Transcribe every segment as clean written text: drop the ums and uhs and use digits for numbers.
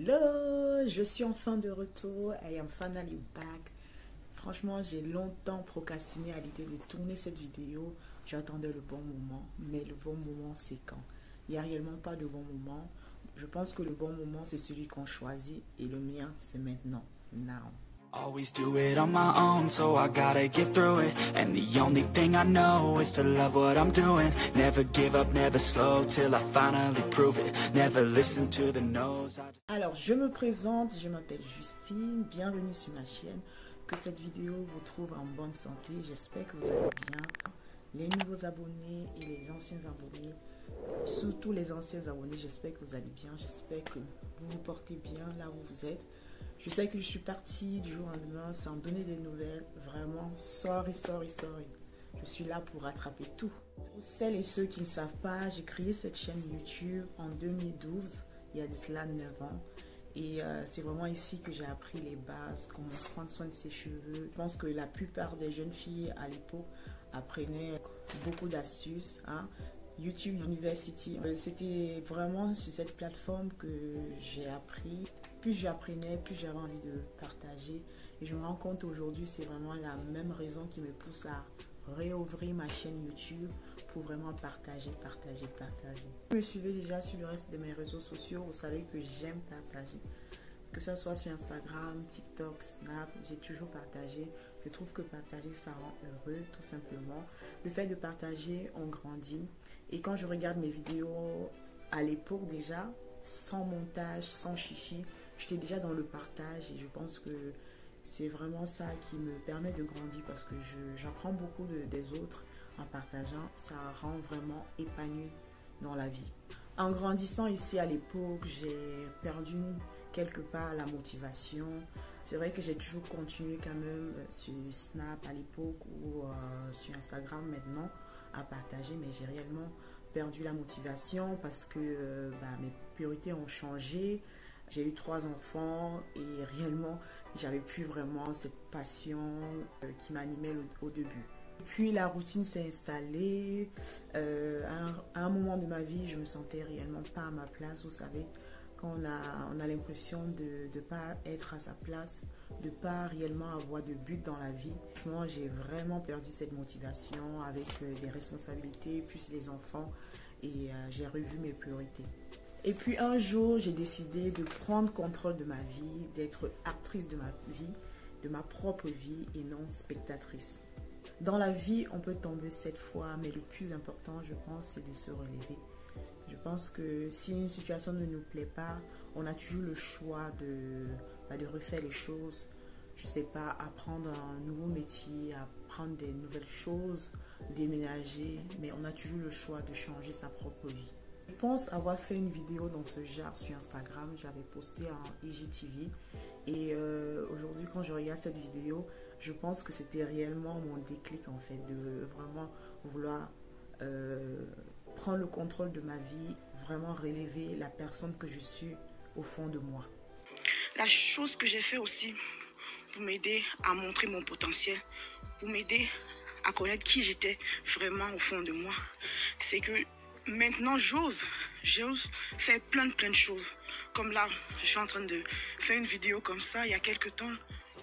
Hello, je suis enfin de retour. I am finally back. Franchement, j'ai longtemps procrastiné à l'idée de tourner cette vidéo. J'attendais le bon moment, mais le bon moment, c'est quand? Il n'y a réellement pas de bon moment. Je pense que le bon moment, c'est celui qu'on choisit et le mien, c'est maintenant. Now. Always do it on my own, so I gotta get through it. And the only thing I know is to love what I'm doing. Never give up, never slow, till I finally prove it. Never listen to the no's. Alors, je me présente, je m'appelle Justine, bienvenue sur ma chaîne. Que cette vidéo vous trouve en bonne santé, j'espère que vous allez bien. Les nouveaux abonnés et les anciens abonnés, surtout les anciens abonnés, j'espère que vous allez bien, j'espère que vous vous portez bien là où vous êtes. Je sais que je suis partie du jour au lendemain sans donner des nouvelles, vraiment, sorry. Je suis là pour rattraper tout. Pour celles et ceux qui ne savent pas, j'ai créé cette chaîne YouTube en 2012, il y a de cela 9 ans. Et c'est vraiment ici que j'ai appris les bases, comment prendre soin de ses cheveux. Je pense que la plupart des jeunes filles à l'époque apprenaient beaucoup d'astuces. YouTube University, c'était vraiment sur cette plateforme que j'ai appris. Plus j'apprenais, plus j'avais envie de partager. Et je me rends compte aujourd'hui, c'est vraiment la même raison qui me pousse à réouvrir ma chaîne YouTube pour vraiment partager. Vous me suivez déjà sur le reste de mes réseaux sociaux, vous savez que j'aime partager. Que ce soit sur Instagram, TikTok, Snap, j'ai toujours partagé. Je trouve que partager, ça rend heureux, tout simplement. Le fait de partager, on grandit. Et quand je regarde mes vidéos à l'époque déjà, sans montage, sans chichi, j'étais déjà dans le partage et je pense que c'est vraiment ça qui me permet de grandir parce que j'apprends beaucoup des autres en partageant. Ça rend vraiment épanoui dans la vie. En grandissant ici à l'époque, j'ai perdu quelque part la motivation. C'est vrai que j'ai toujours continué quand même sur Snap à l'époque ou sur Instagram maintenant à partager, mais j'ai réellement perdu la motivation parce que mes priorités ont changé. J'ai eu 3 enfants et réellement, j'avais plus vraiment cette passion qui m'animait au début. Puis la routine s'est installée. À un moment de ma vie, je me sentais réellement pas à ma place. Vous savez, quand on a l'impression de ne pas être à sa place, de ne pas réellement avoir de but dans la vie. Franchement, j'ai vraiment perdu cette motivation avec les responsabilités, plus les enfants, et j'ai revu mes priorités. Et puis un jour, j'ai décidé de prendre contrôle de ma vie, d'être actrice de ma vie, de ma propre vie et non spectatrice. Dans la vie, on peut tomber 7 fois, mais le plus important, je pense, c'est de se relever. Je pense que si une situation ne nous plaît pas, on a toujours le choix de refaire les choses. Je ne sais pas, apprendre un nouveau métier, apprendre des nouvelles choses, déménager, mais on a toujours le choix de changer sa propre vie. Je pense avoir fait une vidéo dans ce genre sur Instagram, j'avais posté en IGTV et aujourd'hui quand je regarde cette vidéo, je pense que c'était réellement mon déclic en fait, de vraiment vouloir prendre le contrôle de ma vie, vraiment relever la personne que je suis au fond de moi. La chose que j'ai fait aussi pour m'aider à montrer mon potentiel, pour m'aider à connaître qui j'étais vraiment au fond de moi, c'est que maintenant j'ose faire plein de choses. Comme là, je suis en train de faire une vidéo comme ça. Il y a quelques temps,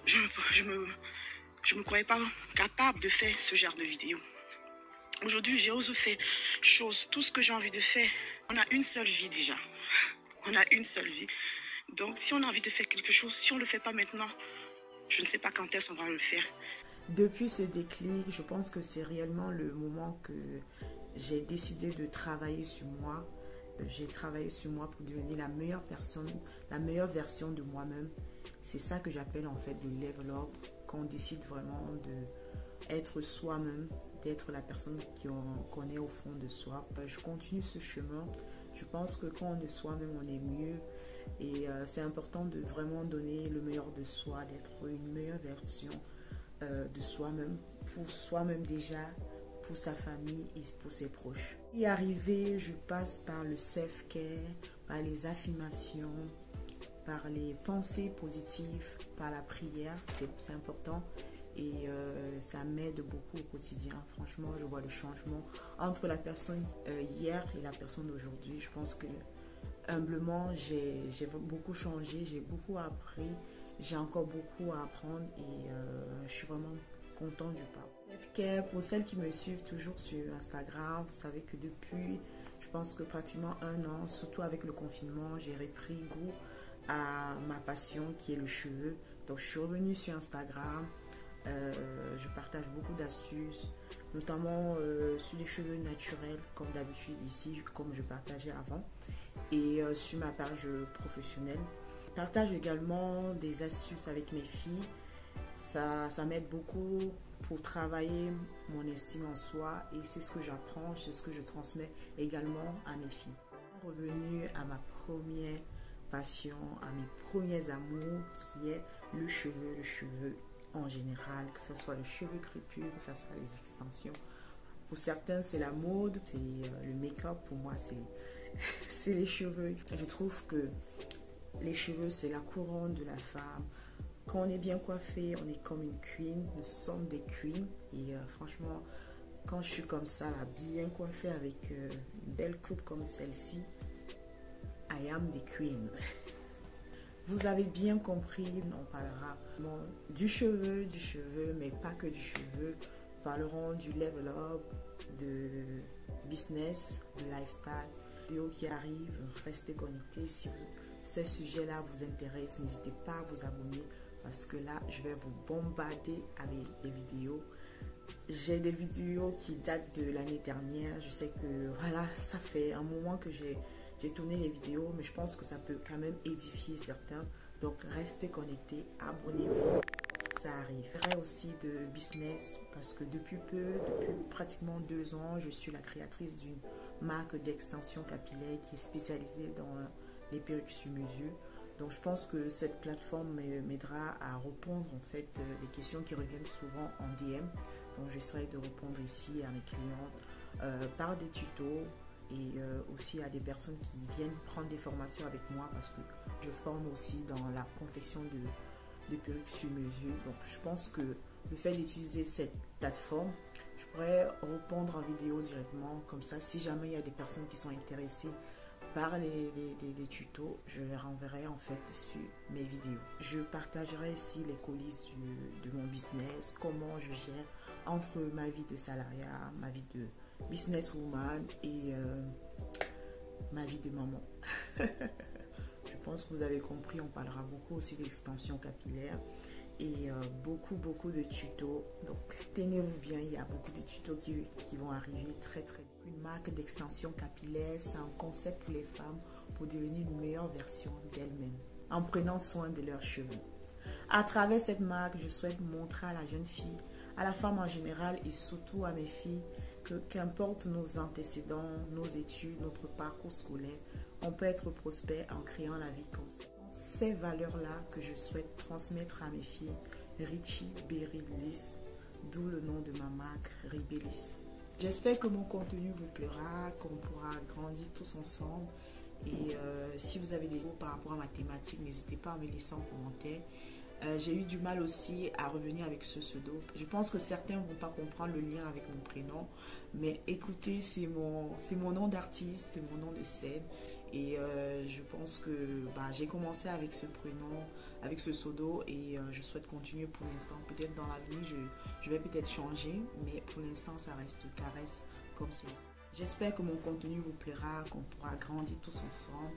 je me croyais pas capable de faire ce genre de vidéo. Aujourd'hui, j'ose faire choses, tout ce que j'ai envie de faire. On a une seule vie déjà. On a une seule vie. Donc, si on a envie de faire quelque chose, si on ne le fait pas maintenant, je ne sais pas quand est-ce qu'on va le faire. Depuis ce déclic, je pense que c'est réellement le moment que j'ai décidé de travailler sur moi. J'ai travaillé sur moi pour devenir la meilleure personne, la meilleure version de moi-même. C'est ça que j'appelle en fait le level up, quand on décide vraiment d'être soi-même, d'être la personne qu'on est au fond de soi. Je continue ce chemin. Je pense que quand on est soi-même, on est mieux. Et c'est important de vraiment donner le meilleur de soi, d'être une meilleure version de soi-même, pour soi-même déjà, pour sa famille et pour ses proches. Y arriver, je passe par le self-care, par les affirmations, par les pensées positives, par la prière, c'est important. Et ça m'aide beaucoup au quotidien. Franchement, je vois le changement entre la personne hier et la personne d'aujourd'hui. Je pense que humblement, j'ai beaucoup changé, j'ai beaucoup appris, j'ai encore beaucoup à apprendre et je suis vraiment contente du pas. Self-care, pour celles qui me suivent toujours sur Instagram, vous savez que depuis, je pense que pratiquement 1 an, surtout avec le confinement, j'ai repris goût à ma passion qui est le cheveu. Donc je suis revenue sur Instagram, je partage beaucoup d'astuces, notamment sur les cheveux naturels, comme d'habitude ici, comme je partageais avant, et sur ma page professionnelle. Je partage également des astuces avec mes filles. Ça m'aide beaucoup pour travailler mon estime en soi et c'est ce que j'apprends, c'est ce que je transmets également à mes filles. Revenue à ma première passion, à mes premiers amours qui est le cheveu en général, que ce soit le cheveu crépus, que ce soit les extensions. Pour certains c'est la mode, c'est le make-up, pour moi c'est les cheveux. Je trouve que les cheveux c'est la couronne de la femme. Quand on est bien coiffé, on est comme une queen, nous sommes des queens. Et franchement, quand je suis comme ça, là, bien coiffée avec une belle coupe comme celle-ci, I am the queen. Vous avez bien compris, on parlera du cheveu, mais pas que du cheveu. Nous parlerons du level up, de business, de lifestyle. Vidéo qui arrive, restez connectés. Si ces sujets-là vous intéressent, n'hésitez pas à vous abonner. Parce que là, je vais vous bombarder avec des vidéos. J'ai des vidéos qui datent de l'année dernière. Je sais que voilà, ça fait un moment que j'ai tourné les vidéos, mais je pense que ça peut quand même édifier certains. Donc, restez connectés, abonnez-vous, ça arrive. Je ferai aussi de business parce que depuis pratiquement 2 ans, je suis la créatrice d'une marque d'extension capillaire qui est spécialisée dans les perruques sur mesure. Donc je pense que cette plateforme m'aidera à répondre en fait des questions qui reviennent souvent en DM. Donc j'essaierai de répondre ici à mes clientes par des tutos et aussi à des personnes qui viennent prendre des formations avec moi parce que je forme aussi dans la confection de perruques sur mesure. Donc je pense que le fait d'utiliser cette plateforme, je pourrais répondre en vidéo directement comme ça. Si jamais il y a des personnes qui sont intéressées par les tutos, je les renverrai en fait sur mes vidéos. Je partagerai ici les coulisses de mon business, comment je gère entre ma vie de salariat, ma vie de businesswoman et ma vie de maman. Je pense que vous avez compris, on parlera beaucoup aussi d'extension capillaire et beaucoup de tutos. Donc tenez-vous bien, il y a beaucoup de tutos qui vont arriver très vite. Une marque d'extension capillaire, c'est un concept pour les femmes pour devenir une meilleure version d'elles-mêmes en prenant soin de leurs cheveux. À travers cette marque, je souhaite montrer à la jeune fille, à la femme en général et surtout à mes filles que qu'importe nos antécédents, nos études, notre parcours scolaire, on peut être prospère en créant la vie qu'on souhaite. Ces valeurs-là que je souhaite transmettre à mes filles, Richie Berylis, d'où le nom de ma marque, Ribelis. J'espère que mon contenu vous plaira, qu'on pourra grandir tous ensemble. Et si vous avez des mots par rapport à ma thématique, n'hésitez pas à me laisser en commentaire. J'ai eu du mal aussi à revenir avec ce pseudo. Je pense que certains ne vont pas comprendre le lien avec mon prénom. Mais écoutez, c'est mon nom d'artiste, c'est mon nom de scène. Et je pense que j'ai commencé avec ce prénom, avec ce pseudo et je souhaite continuer pour l'instant. Peut-être dans l'avenir, je vais peut-être changer, mais pour l'instant, ça reste Caresse comme ceci. J'espère que mon contenu vous plaira, qu'on pourra grandir tous ensemble.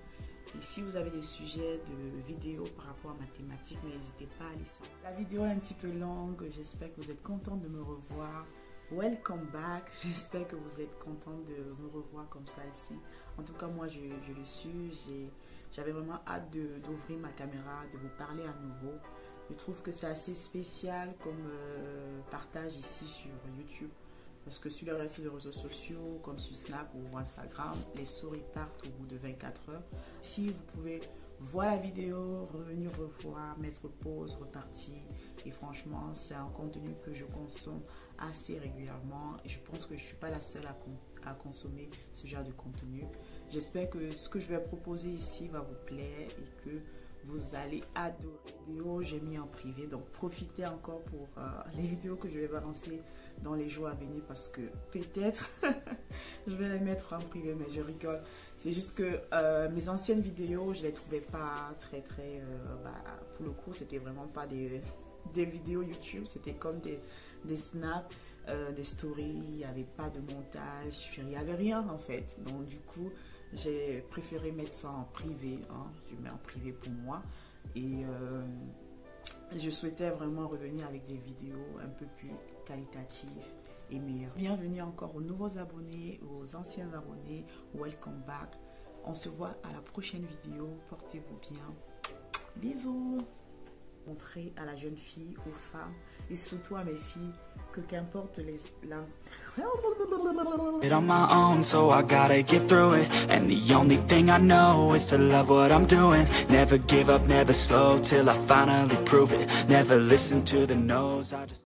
Et si vous avez des sujets de vidéos par rapport à ma thématique, n'hésitez pas à laisser. La vidéo est un petit peu longue, j'espère que vous êtes content de me revoir. Welcome back, j'espère que vous êtes content de me revoir comme ça ici. En tout cas, moi je le suis, j'avais vraiment hâte d'ouvrir ma caméra, de vous parler à nouveau. Je trouve que c'est assez spécial comme partage ici sur YouTube. Parce que sur les réseaux sociaux, comme sur Snap ou Instagram, les souris partent au bout de 24 heures. Si vous pouvez voir la vidéo, revenir revoir, mettre pause, repartir. Et franchement, c'est un contenu que je consomme assez régulièrement. Et je pense que je ne suis pas la seule à consommer ce genre de contenu. J'espère que ce que je vais proposer ici va vous plaire et que vous allez adorer. Les vidéos, j'ai mis en privé, donc profitez encore pour les vidéos que je vais balancer dans les jours à venir parce que peut-être je vais les mettre en privé, mais je rigole. C'est juste que mes anciennes vidéos, je les trouvais pas très pour le coup, c'était vraiment pas des vidéos YouTube, c'était comme des snaps, des stories, il n'y avait pas de montage, il n'y avait rien en fait. Donc du coup, j'ai préféré mettre ça en privé, hein. Je mets en privé pour moi. Et je souhaitais vraiment revenir avec des vidéos un peu plus qualitatives et meilleures. Bienvenue encore aux nouveaux abonnés, aux anciens abonnés, welcome back. On se voit à la prochaine vidéo, portez-vous bien. Bisous. Montrer à la jeune fille, aux femmes et surtout à mes filles que qu'importe On my own, so I gotta get through it. And the only thing I know is to love what I'm doing. Never give up, never slow till I finally prove it. Never listen to the no's, I just